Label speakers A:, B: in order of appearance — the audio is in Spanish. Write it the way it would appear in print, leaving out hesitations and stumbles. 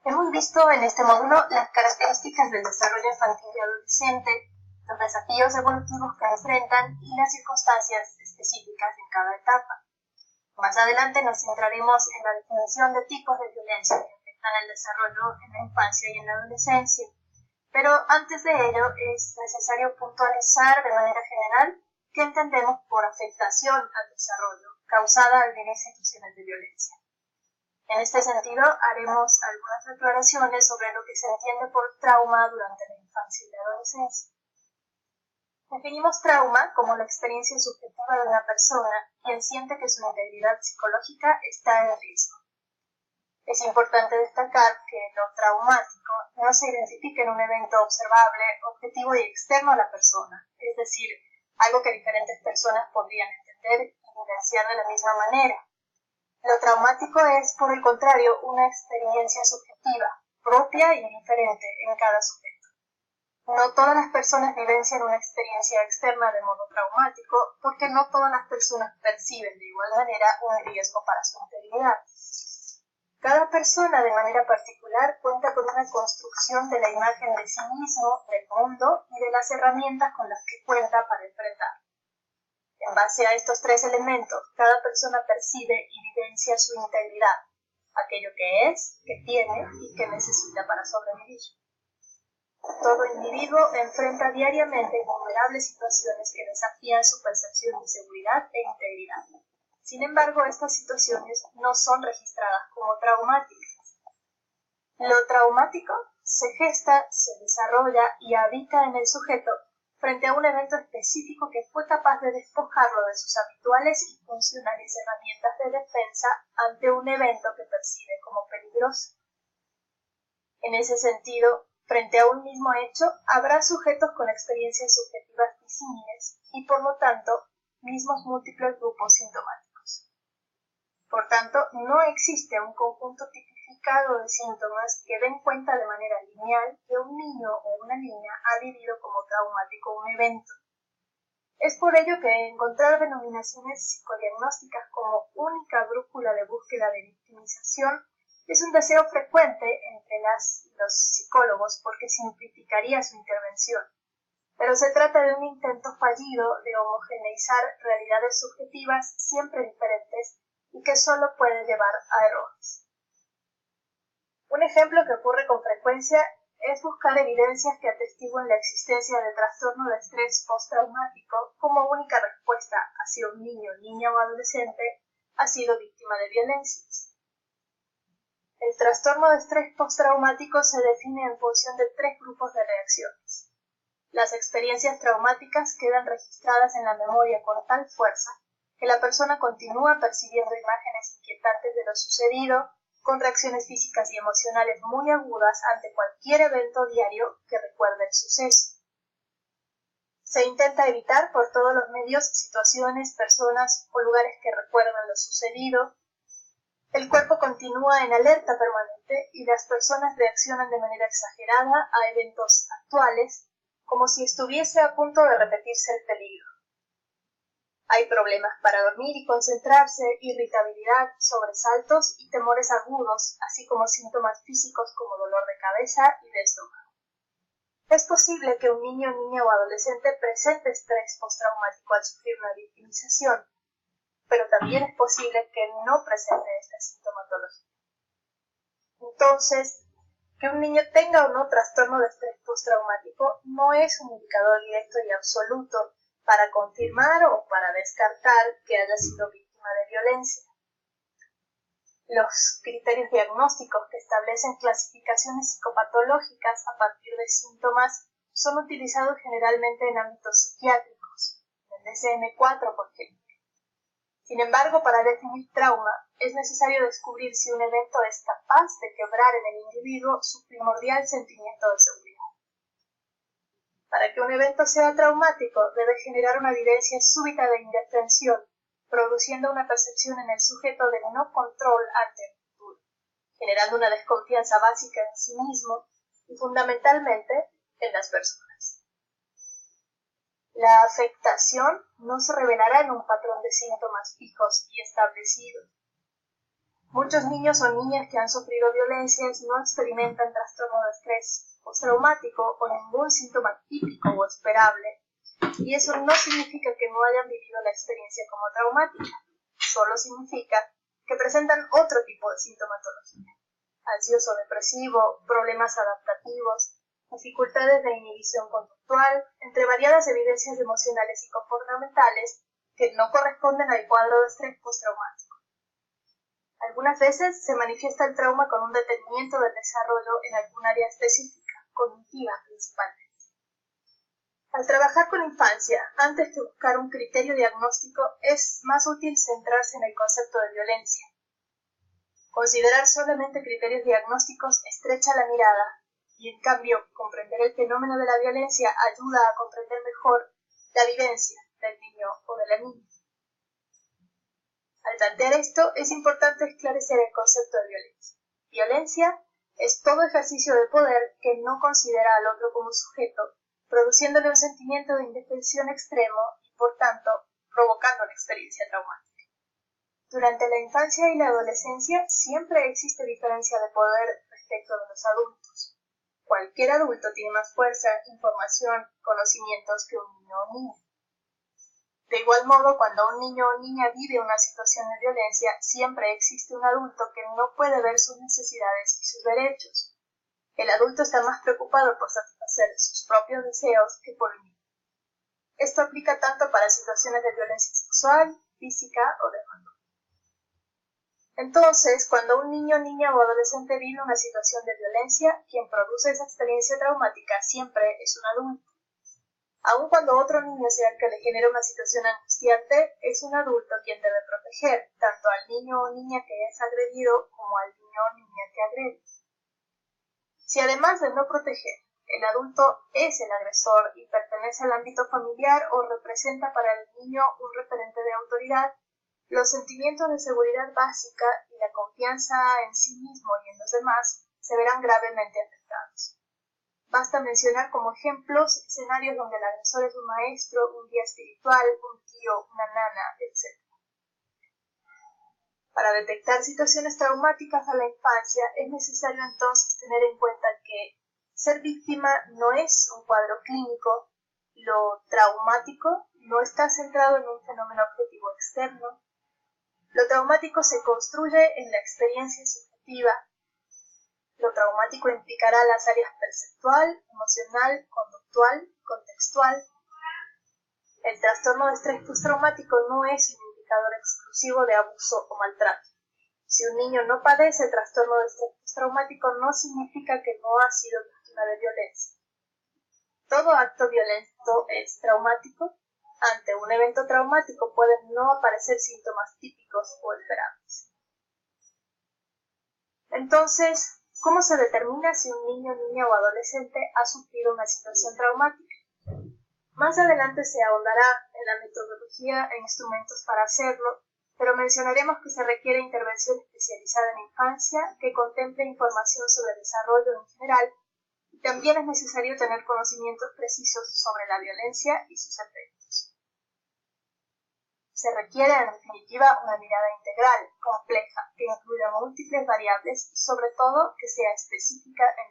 A: Hemos visto en este módulo las características del desarrollo infantil y adolescente, los desafíos evolutivos que enfrentan y las circunstancias específicas en cada etapa. Más adelante nos centraremos en la definición de tipos de violencia que afectan el desarrollo en la infancia y en la adolescencia. Pero antes de ello es necesario puntualizar de manera general qué entendemos por afectación al desarrollo causada al vivir situaciones de violencia. En este sentido, haremos algunas aclaraciones sobre lo que se entiende por trauma durante la infancia y la adolescencia. Definimos trauma como la experiencia subjetiva de una persona quien siente que su integridad psicológica está en riesgo. Es importante destacar que lo traumático no se identifica en un evento observable, objetivo y externo a la persona, es decir, algo que diferentes personas podrían entender y vivenciar de la misma manera. Lo traumático es, por el contrario, una experiencia subjetiva, propia y diferente en cada sujeto. No todas las personas vivencian una experiencia externa de modo traumático, porque no todas las personas perciben de igual manera un riesgo para su integridad. Cada persona de manera particular cuenta con una construcción de la imagen de sí mismo, del mundo y de las herramientas con las que cuenta para enfrentar. En base a estos tres elementos, cada persona percibe y vivencia su integridad, aquello que es, que tiene y que necesita para sobrevivir. Todo individuo enfrenta diariamente innumerables situaciones que desafían su percepción de seguridad e integridad. Sin embargo, estas situaciones no son registradas como traumáticas. Lo traumático se gesta, se desarrolla y habita en el sujeto frente a un evento específico que fue capaz de despojarlo de sus habituales y funcionales herramientas de defensa ante un evento que percibe como peligroso. En ese sentido, frente a un mismo hecho, habrá sujetos con experiencias subjetivas disímiles y, por lo tanto, mismos múltiples grupos sintomáticos. Por tanto, no existe un conjunto tipificado de síntomas que den cuenta de manera lineal que un niño o una niña ha vivido como traumático un evento. Es por ello que encontrar denominaciones psicodiagnósticas como única brújula de búsqueda de victimización es un deseo frecuente entre los psicólogos porque simplificaría su intervención, pero se trata de un intento fallido de homogeneizar realidades subjetivas siempre diferentes y que solo puede llevar a errores. Un ejemplo que ocurre con frecuencia es buscar evidencias que atestiguen la existencia de trastorno de estrés postraumático como única respuesta a si un niño, niña o adolescente ha sido víctima de violencias. El trastorno de estrés postraumático se define en función de tres grupos de reacciones. Las experiencias traumáticas quedan registradas en la memoria con tal fuerza que la persona continúa percibiendo imágenes inquietantes de lo sucedido, con reacciones físicas y emocionales muy agudas ante cualquier evento diario que recuerde el suceso. Se intenta evitar por todos los medios situaciones, personas o lugares que recuerdan lo sucedido. El cuerpo continúa en alerta permanente y las personas reaccionan de manera exagerada a eventos actuales, como si estuviese a punto de repetirse el peligro. Hay problemas para dormir y concentrarse, irritabilidad, sobresaltos y temores agudos, así como síntomas físicos como dolor de cabeza y de estómago. Es posible que un niño, niña o adolescente presente estrés postraumático al sufrir una victimización, pero también es posible que no presente esta sintomatología. Entonces, que un niño tenga o no trastorno de estrés postraumático no es un indicador directo y absoluto para confirmar o para descartar que haya sido víctima de violencia. Los criterios diagnósticos que establecen clasificaciones psicopatológicas a partir de síntomas son utilizados generalmente en ámbitos psiquiátricos, en el DSM-4, por ejemplo. Sin embargo, para definir trauma, es necesario descubrir si un evento es capaz de quebrar en el individuo su primordial sentimiento de seguridad. Para que un evento sea traumático, debe generar una vivencia súbita de indefensión, produciendo una percepción en el sujeto de no control ante el futuro, generando una desconfianza básica en sí mismo y fundamentalmente en las personas. La afectación no se revelará en un patrón de síntomas fijos y establecidos. Muchos niños o niñas que han sufrido violencias no experimentan trastorno de estrés postraumático o ningún síntoma típico o esperable, y eso no significa que no hayan vivido la experiencia como traumática, solo significa que presentan otro tipo de sintomatología: ansioso-depresivo, problemas adaptativos, dificultades de inhibición conductual, entre variadas evidencias emocionales y comportamentales que no corresponden al cuadro de estrés postraumático. Algunas veces se manifiesta el trauma con un detenimiento del desarrollo en algún área específica, cognitiva principalmente. Al trabajar con infancia, antes que buscar un criterio diagnóstico, es más útil centrarse en el concepto de violencia. Considerar solamente criterios diagnósticos estrecha la mirada, y en cambio comprender el fenómeno de la violencia ayuda a comprender mejor la vivencia del niño o de la niña. Al plantear esto, es importante esclarecer el concepto de violencia. Violencia es todo ejercicio de poder que no considera al otro como sujeto, produciéndole un sentimiento de indefensión extremo y, por tanto, provocando una experiencia traumática. Durante la infancia y la adolescencia siempre existe diferencia de poder respecto de los adultos. Cualquier adulto tiene más fuerza, información, conocimientos que un niño o niña. De igual modo, cuando un niño o niña vive una situación de violencia, siempre existe un adulto que no puede ver sus necesidades y sus derechos. El adulto está más preocupado por satisfacer sus propios deseos que por el niño. Esto aplica tanto para situaciones de violencia sexual, física o de abandono. Entonces, cuando un niño, niña o adolescente vive una situación de violencia, quien produce esa experiencia traumática siempre es un adulto. Aun cuando otro niño sea el que le genera una situación angustiante, es un adulto quien debe proteger tanto al niño o niña que es agredido como al niño o niña que agrede. Si además de no proteger, el adulto es el agresor y pertenece al ámbito familiar o representa para el niño un referente de autoridad, los sentimientos de seguridad básica y la confianza en sí mismo y en los demás se verán gravemente afectados. Basta mencionar como ejemplos escenarios donde el agresor es un maestro, un guía espiritual, un tío, una nana, etc. Para detectar situaciones traumáticas a la infancia es necesario entonces tener en cuenta que ser víctima no es un cuadro clínico, lo traumático no está centrado en un fenómeno objetivo externo, lo traumático se construye en la experiencia subjetiva. Lo traumático implicará las áreas perceptual, emocional, conductual, contextual. El trastorno de estrés postraumático no es un indicador exclusivo de abuso o maltrato. Si un niño no padece trastorno de estrés postraumático, no significa que no ha sido víctima de violencia. Todo acto violento es traumático. Ante un evento traumático pueden no aparecer síntomas típicos o esperables. Entonces, ¿cómo se determina si un niño, niña o adolescente ha sufrido una situación traumática? Más adelante se ahondará en la metodología e instrumentos para hacerlo, pero mencionaremos que se requiere intervención especializada en infancia que contemple información sobre el desarrollo en general, y también es necesario tener conocimientos precisos sobre la violencia y sus efectos. Se requiere, en definitiva, una mirada integral, compleja, que incluya múltiples variables y, sobre todo, que sea específica en